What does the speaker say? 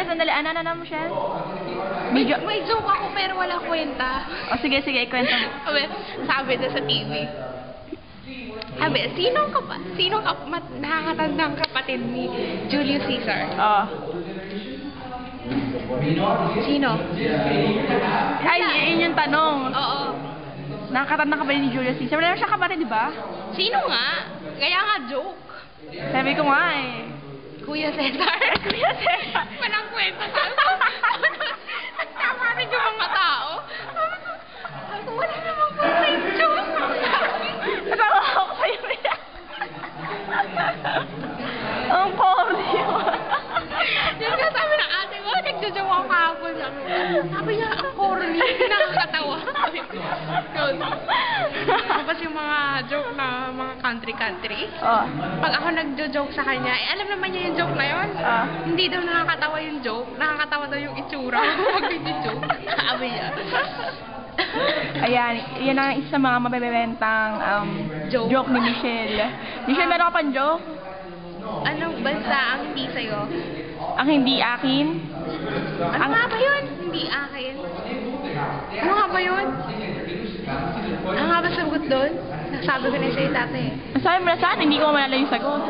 sandali. Ano mo, Michelle? May joke ako pero wala kwenta. O, sige, ikwento mo. Sabi na sa TV. Sabi, sinong nakakatandang kapatid ni Julius Caesar? Oo. Sino? Ay, yun yung tanong. Oo. Nakakatandang kapatid ni Julius Caesar. Wala naman siya kapatid, di ba? Sino nga? Kaya nga joke. Sabi ko nga eh. Kuya Cesar. Kuya Cesar. Walang kwenta. Nagtama rin yung mga tao. Sabi ko, wala namang kwenta yung joke. Kasama ako sa'yo. Ang corny yun. Yun nga sabi ng ate ko, nagjo-joke ako kahapon. Sabi niya, ang corny. Nakakatawa. Yun. Tapos yung mga joke na mga country. Oh. Pag ako nagjo-joke sa kanya, alam naman niya yung joke na yun. Hindi daw nakakatawa yung joke. Nakakatawa daw yung itsura. Pag nagjo-joke. Sabi niya. Ayan, yan ang isa sa mga mabibentang joke ni Michelle. Michelle, meron ka pang joke? Anong bansa ang hindi sa'yo? Ang hindi akin? Ano nga ba yun? Hindi akin. Ano nga ba yun? Ano nga ba sagot doon? Nasabi ko na sa'yo dati. Sabi mo na saan? Hindi ko malala yung sagot.